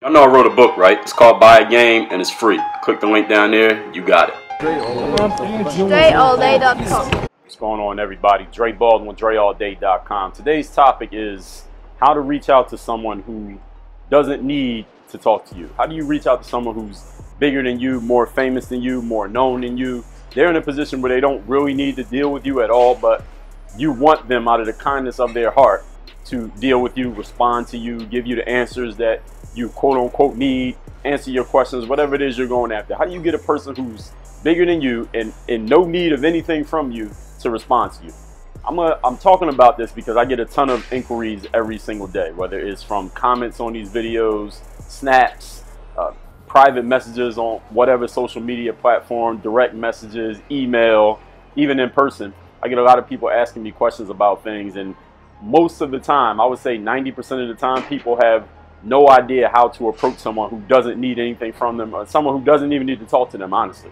Y'all know I wrote a book, right? It's called Buy a Game and it's free. Click the link down there, you got it. DreAllDay.com. What's going on, everybody? Dre Baldwin, DreAllDay.com. Today's topic is how to reach out to someone who doesn't need to talk to you. How do you reach out to someone who's bigger than you, more famous than you, more known than you? They're in a position where they don't really need to deal with you at all, but you want them out of the kindness of their heart to deal with you, respond to you, give you the answers that you quote unquote need, answer your questions, whatever it is you're going after. How do you get a person who's bigger than you and in no need of anything from you to respond to you? I'm talking about this because I get a ton of inquiries every single day, whether it's from comments on these videos, snaps, private messages on whatever social media platform, direct messages, email, even in person. I get a lot of people asking me questions about things, and most of the time, I would say 90% of the time, people have no idea how to approach someone who doesn't need anything from them, or someone who doesn't even need to talk to them, honestly.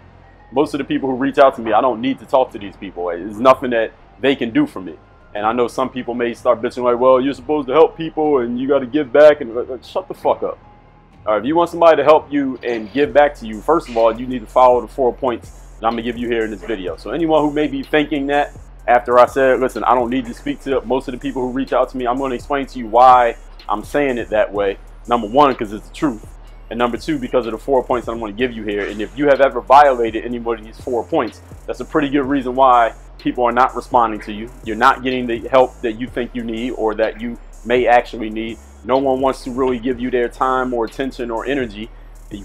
Most of the people who reach out to me, I don't need to talk to these people. There's nothing that they can do for me. And I know some people may start bitching like, well, you're supposed to help people and you got to give back, and like, shut the fuck up. If you want somebody to help you and give back to you, first of all, you need to follow the 4 points that I'm going to give you here in this video. So anyone who may be thinking that after I said, listen, I don't need to speak to most of the people who reach out to me, I'm going to explain to you why I'm saying it that way. Number one, because it's the truth. And number two, because of the 4 points that I'm going to give you here. And if you have ever violated any one of these 4 points, that's a pretty good reason why people are not responding to you. You're not getting the help that you think you need or that you may actually need. No one wants to really give you their time or attention or energy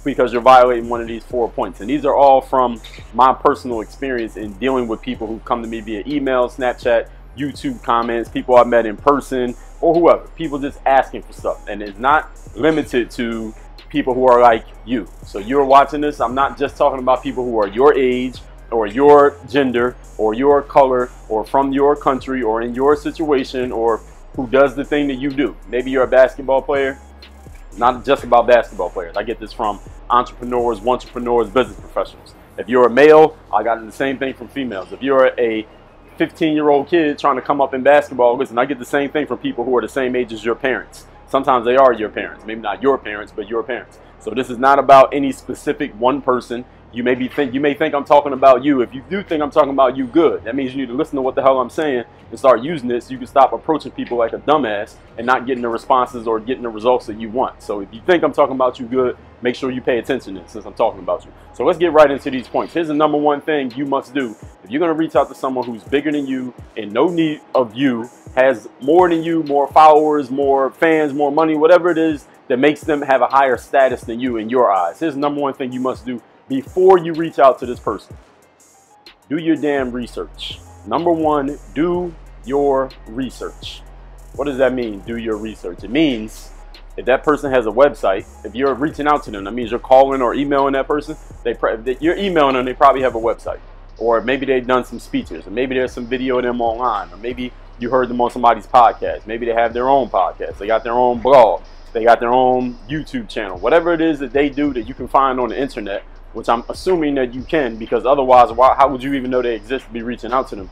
because you're violating one of these 4 points. And these are all from my personal experience in dealing with people who come to me via email, Snapchat, YouTube comments, people I've met in person, or whoever. People just asking for stuff. And it's not limited to people who are like you. So you're watching this, I'm not just talking about people who are your age or your gender or your color or from your country or in your situation or who does the thing that you do. Maybe you're a basketball player. Not just about basketball players. I get this from entrepreneurs, entrepreneurs, business professionals. If you're a male, I got the same thing from females. If you're a 15-year-old kid trying to come up in basketball, listen, I get the same thing from people who are the same age as your parents. Sometimes they are your parents. Maybe not your parents, but your parents. So this is not about any specific one person. You may think I'm talking about you. If you do think I'm talking about you, good. That means you need to listen to what the hell I'm saying and start using it so you can stop approaching people like a dumbass and not getting the responses or getting the results that you want. So if you think I'm talking about you, good. Make sure you pay attention to this since I'm talking about you. So let's get right into these points. Here's the number one thing you must do. If you're going to reach out to someone who's bigger than you, in no need of you, has more than you, more followers, more fans, more money, whatever it is that makes them have a higher status than you in your eyes. Here's the number one thing you must do before you reach out to this person. Do your damn research. Number one, do your research. What does that mean, do your research? It means if that person has a website, if you're reaching out to them, that means you're calling or emailing that person. You're emailing them, they probably have a website. Or maybe they've done some speeches, or maybe there's some video of them online, or maybe you heard them on somebody's podcast. Maybe they have their own podcast. They got their own blog. They got their own YouTube channel. Whatever it is that they do that you can find on the internet, which I'm assuming that you can, because otherwise, how would you even know they exist to be reaching out to them?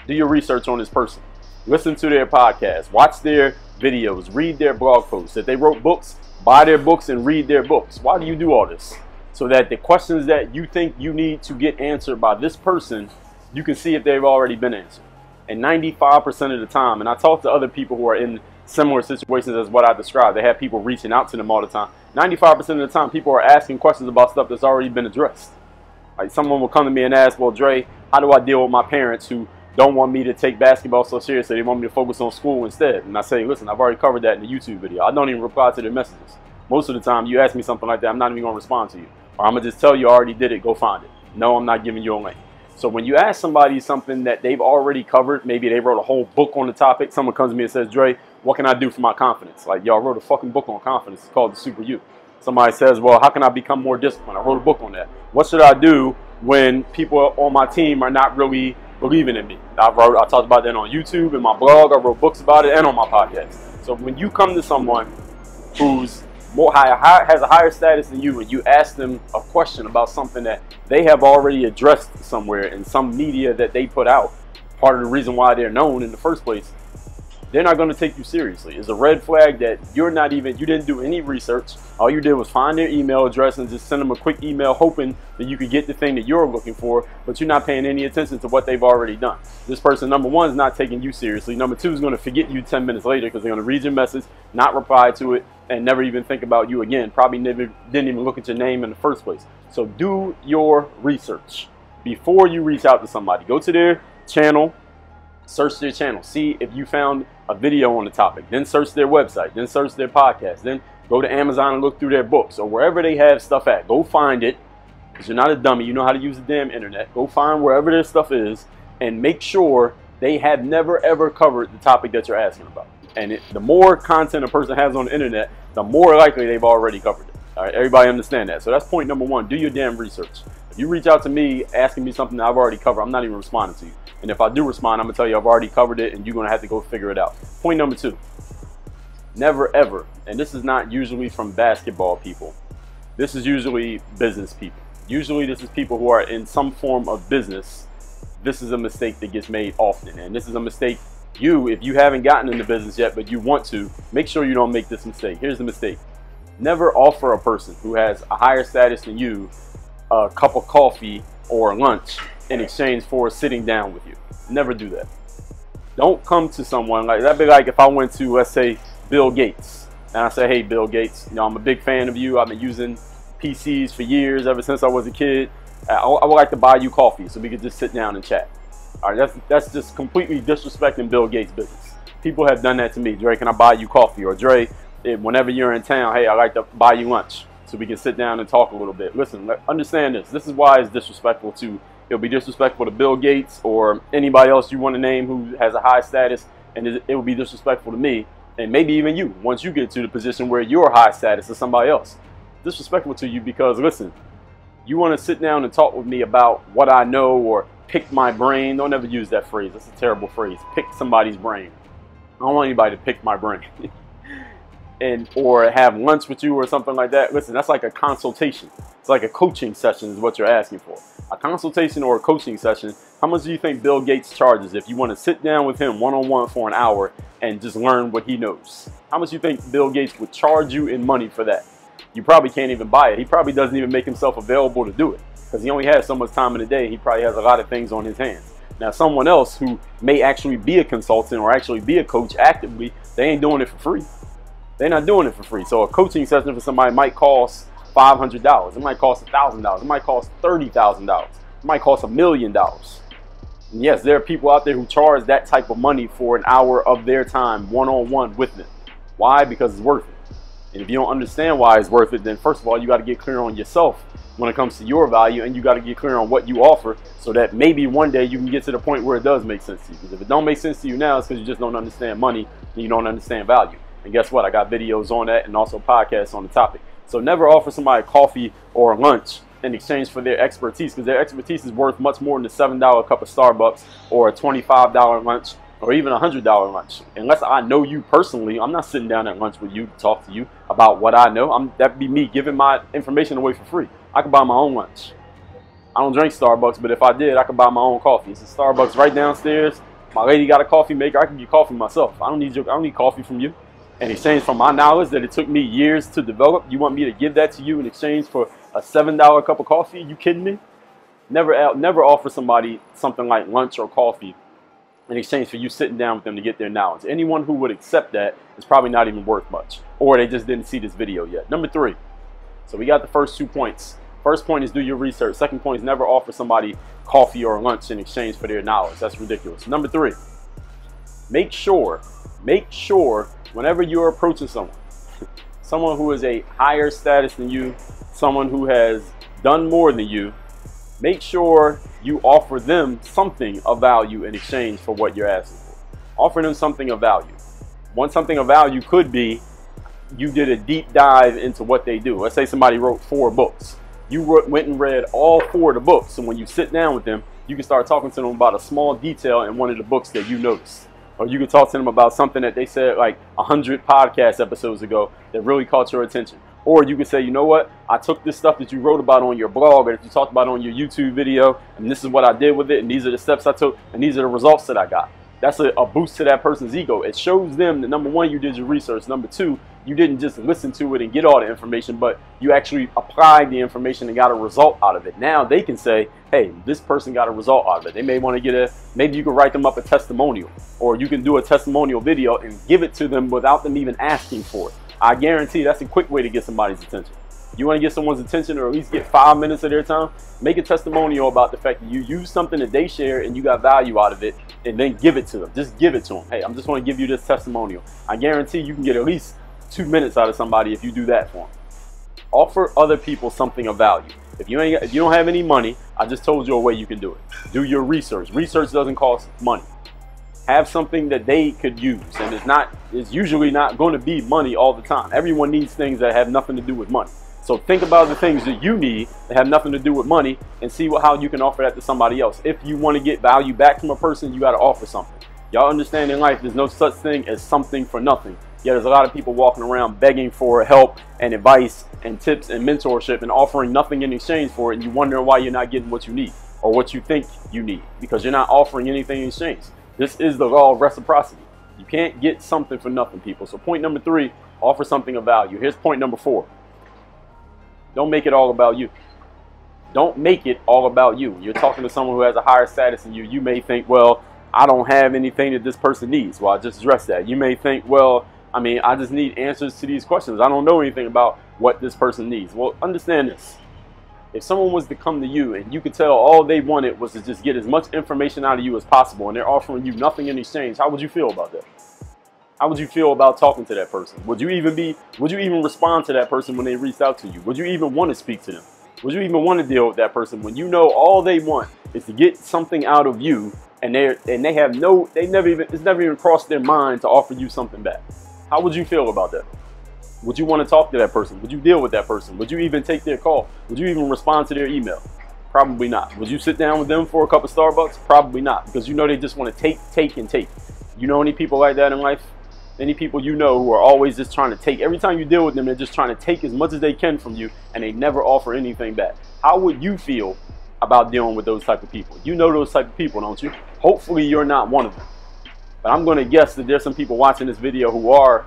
Do your research on this person. Listen to their podcast. Watch their videos. Read their blog posts. If they wrote books, buy their books and read their books. Why do you do all this? So that the questions that you think you need to get answered by this person, you can see if they've already been answered. And 95% of the time, and I talk to other people who are in similar situations as what I described, they have people reaching out to them all the time. 95% of the time, people are asking questions about stuff that's already been addressed. Like someone will come to me and ask, well, Dre, how do I deal with my parents who don't want me to take basketball so seriously? They want me to focus on school instead. And I say, listen, I've already covered that in the YouTube video. I don't even reply to their messages. Most of the time, you ask me something like that, I'm not even going to respond to you. Or I'm going to just tell you I already did it, go find it. No, I'm not giving you a link. So when you ask somebody something that they've already covered, maybe they wrote a whole book on the topic, someone comes to me and says, Dre, what can I do for my confidence? Like, y'all wrote a fucking book on confidence. It's called The Super You. Somebody says, well, how can I become more disciplined? I wrote a book on that. What should I do when people on my team are not really believing in me? I talked about that on YouTube, in my blog. I wrote books about it, and on my podcast. So when you come to someone who's has a higher status than you, and you ask them a question about something that they have already addressed somewhere in some media that they put out, part of the reason why they're known in the first place, they're not going to take you seriously. It's a red flag that you didn't do any research. All you did was find their email address and just send them a quick email hoping that you could get the thing that you're looking for, but you're not paying any attention to what they've already done. This person, number one, is not taking you seriously. Number two, is going to forget you 10 minutes later because they're going to read your message, not reply to it, and never even think about you again. Probably never didn't even look at your name in the first place. So do your research before you reach out to somebody. Go to their channel, search their channel, see if you found a video on the topic, then search their website, then search their podcast, then go to Amazon and look through their books or wherever they have stuff at. Go find it, because you're not a dummy. You know how to use the damn internet. Go find wherever their stuff is and make sure they have never ever covered the topic that you're asking about. And the more content a person has on the internet, the more likely they've already covered it. All right, everybody understand that. So that's point number one. Do your damn research. If you reach out to me asking me something that I've already covered, I'm not even responding to you. And if I do respond, I'm going to tell you I've already covered it and you're going to have to go figure it out. Point number two, never ever, and this is not usually from basketball people. This is usually business people. Usually this is people who are in some form of business. This is a mistake that gets made often. And this is a mistake if you haven't gotten into business yet, but you want to, make sure you don't make this mistake. Here's the mistake. Never offer a person who has a higher status than you a cup of coffee or lunch in exchange for sitting down with you. Never do that. Don't come to someone like that'd be like if I went to, let's say, Bill Gates, and I say, hey, Bill Gates, you know, I'm a big fan of you. I've been using PCs for years, ever since I was a kid. I would like to buy you coffee so we could just sit down and chat. All right, that's just completely disrespecting Bill Gates' business. People have done that to me. Dre, can I buy you coffee? Or Dre, whenever you're in town, hey, I'd like to buy you lunch so we can sit down and talk a little bit. Listen, understand this. This is why it's disrespectful to, it'll be disrespectful to Bill Gates or anybody else you want to name who has a high status, and it will be disrespectful to me, and maybe even you, once you get to the position where you're high status to somebody else. Disrespectful to you because, listen, you want to sit down and talk with me about what I know or pick my brain. Don't ever use that phrase. That's a terrible phrase. Pick somebody's brain. I don't want anybody to pick my brain. Or have lunch with you or something like that. Listen, that's like a consultation. It's like a coaching session is what you're asking for. A consultation or a coaching session, how much do you think Bill Gates charges if you want to sit down with him one-on-one for an hour and just learn what he knows? How much do you think Bill Gates would charge you in money for that? You probably can't even buy it. He probably doesn't even make himself available to do it because he only has so much time in the day. He probably has a lot of things on his hands. Now, someone else who may actually be a consultant or actually be a coach actively, they ain't doing it for free. They're not doing it for free. So a coaching session for somebody might cost $500. It might cost $1,000. It might cost $30,000. It might cost $1 million. And yes, there are people out there who charge that type of money for an hour of their time one-on-one with them. Why? Because it's worth it. And if you don't understand why it's worth it, then first of all, you got to get clear on yourself when it comes to your value, and you got to get clear on what you offer so that maybe one day you can get to the point where it does make sense to you. Because if it don't make sense to you now, it's because you just don't understand money and you don't understand value. And guess what? I got videos on that and also podcasts on the topic. So never offer somebody coffee or lunch in exchange for their expertise, because their expertise is worth much more than a $7 cup of Starbucks or a $25 lunch or even a $100 lunch. Unless I know you personally, I'm not sitting down at lunch with you to talk to you about what I know. That'd be me giving my information away for free. I could buy my own lunch. I don't drink Starbucks, but if I did, I could buy my own coffee. It's a Starbucks right downstairs. My lady got a coffee maker. I can get coffee myself. I don't need coffee from you. In exchange for my knowledge that it took me years to develop, you want me to give that to you in exchange for a $7 cup of coffee? You kidding me? Never offer somebody something like lunch or coffee in exchange for you sitting down with them to get their knowledge. Anyone who would accept that is probably not even worth much, or they just didn't see this video yet. Number 3. So we got the first 2 points. First point is do your research. Second point is never offer somebody coffee or lunch in exchange for their knowledge. That's ridiculous. Number 3, make sure whenever you're approaching someone who is a higher status than you, someone who has done more than you, make sure you offer them something of value in exchange for what you're asking for. Offer them something of value. Something of value could be you did a deep dive into what they do. Let's say somebody wrote 4 books. You went and read all 4 of the books, and when you sit down with them, you can start talking to them about a small detail in one of the books that you noticed. Or you could talk to them about something that they said like 100 podcast episodes ago that really caught your attention. Or you could say, you know what, I took this stuff that you wrote about on your blog or that you talked about on your YouTube video, and this is what I did with it, and these are the steps I took, and these are the results that I got. that's a boost to that person's ego. It shows them that, number one, you did your research. Number two, you didn't just listen to it and get all the information, but you actually applied the information and got a result out of it. Now they can say, hey, this person got a result out of it. They may want to get maybe you can write them up a testimonial, or you can do a testimonial video and give it to them without them even asking for it. I guarantee that's a quick way to get somebody's attention. You want to get someone's attention, or at least get 5 minutes of their time, make a testimonial about the fact that you used something that they share and you got value out of it, and then give it to them. Just give it to them. Hey, I'm just going to give you this testimonial. I guarantee you can get at least 2 minutes out of somebody if you do that for them. Offer other people something of value. If you don't have any money, I just told you a way you can do it. Do your research. Research doesn't cost money. Have something that they could use, and it's usually not going to be money all the time. Everyone needs things that have nothing to do with money. So think about the things that you need that have nothing to do with money, and see how you can offer that to somebody else. If you want to get value back from a person, you got to offer something. Y'all understand in life, there's no such thing as something for nothing. Yeah, there's a lot of people walking around begging for help and advice and tips and mentorship and offering nothing in exchange for it, and you wonder why you're not getting what you need or what you think you need, because you're not offering anything in exchange. This is the law of reciprocity. You can't get something for nothing, people. So point number 3, offer something of value. Here's point number 4. Don't make it all about you. Don't make it all about you. You're talking to someone who has a higher status than you. You may think, well, I don't have anything that this person needs. Well, I just addressed that. You may think, well, I mean, I just need answers to these questions. I don't know anything about what this person needs. Well, understand this. If someone was to come to you and you could tell all they wanted was to just get as much information out of you as possible, and they're offering you nothing in exchange, how would you feel about that? How would you feel about talking to that person? Would you even respond to that person when they reached out to you? Would you even want to speak to them? Would you even want to deal with that person when you know all they want is to get something out of you, and it's never even crossed their mind to offer you something back? How would you feel about that? Would you want to talk to that person? Would you deal with that person? Would you even take their call? Would you even respond to their email? Probably not. Would you sit down with them for a cup of Starbucks? Probably not, because you know they just want to take, and take. You know any people like that in life? Any people you know who are always just trying to take? Every time you deal with them, they're just trying to take as much as they can from you, and they never offer anything back. How would you feel about dealing with those type of people? You know those type of people, don't you? Hopefully you're not one of them. But I'm going to guess that there's some people watching this video who are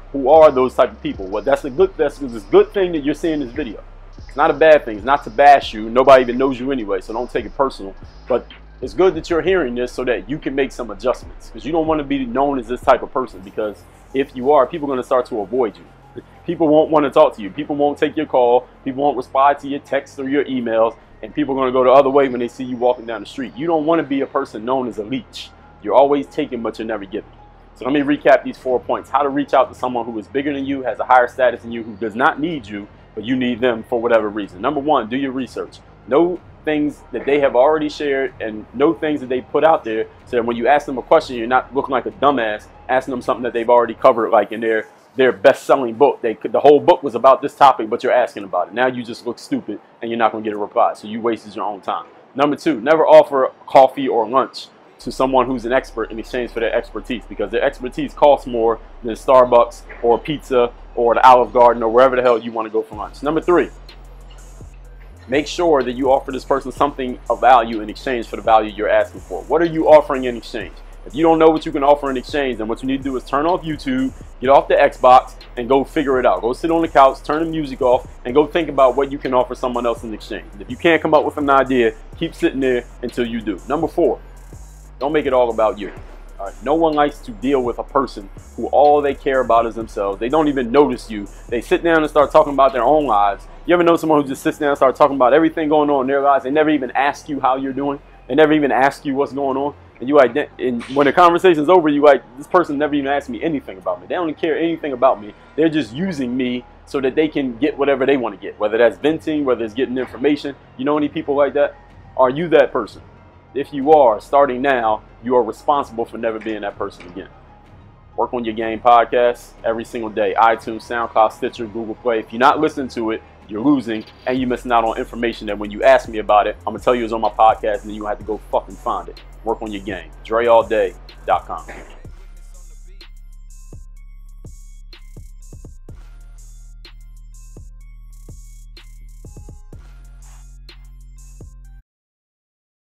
those type of people. Well, that's a good thing that you're seeing this video. It's not a bad thing. It's not to bash you. Nobody even knows you anyway, so don't take it personal. But it's good that you're hearing this so that you can make some adjustments, because you don't want to be known as this type of person, because if you are, people are going to start to avoid you. People won't want to talk to you. People won't take your call. People won't respond to your texts or your emails, and people are going to go the other way when they see you walking down the street. You don't want to be a person known as a leech. You're always taking, but you're never giving. So let me recap these 4 points. How to reach out to someone who is bigger than you, has a higher status than you, who does not need you, but you need them for whatever reason. Number 1, do your research. Know things that they have already shared, and know things that they put out there, so that when you ask them a question, you're not looking like a dumbass asking them something that they've already covered, like in their best-selling book. The whole book was about this topic, but you're asking about it. Now you just look stupid, and you're not going to get a reply, so you wasted your own time. Number 2, never offer coffee or lunch to someone who's an expert in exchange for their expertise, because their expertise costs more than Starbucks or pizza or the Olive Garden or wherever the hell you want to go for lunch. Number 3, make sure that you offer this person something of value in exchange for the value you're asking for. What are you offering in exchange? If you don't know what you can offer in exchange, then what you need to do is turn off YouTube, get off the Xbox, and go figure it out. Go sit on the couch, turn the music off, and go think about what you can offer someone else in exchange. If you can't come up with an idea, keep sitting there until you do. Number 4, don't make it all about you. All right? No one likes to deal with a person who all they care about is themselves. They don't even notice you. They sit down and start talking about their own lives. You ever know someone who just sits down and starts talking about everything going on in their lives? They never even ask you how you're doing. They never even ask you what's going on. And when the conversation's over, you like, this person never even asked me anything about me. They don't care anything about me. They're just using me so that they can get whatever they want to get, whether that's venting, whether it's getting information. You know any people like that? Are you that person? If you are, starting now, you are responsible for never being that person again. Work on Your Game podcast every single day. iTunes, SoundCloud, Stitcher, Google Play. If you're not listening to it, you're losing, and you're missing out on information that when you ask me about it, I'm going to tell you it's on my podcast, and then you have to go fucking find it. Work on your game. DreAllDay.com.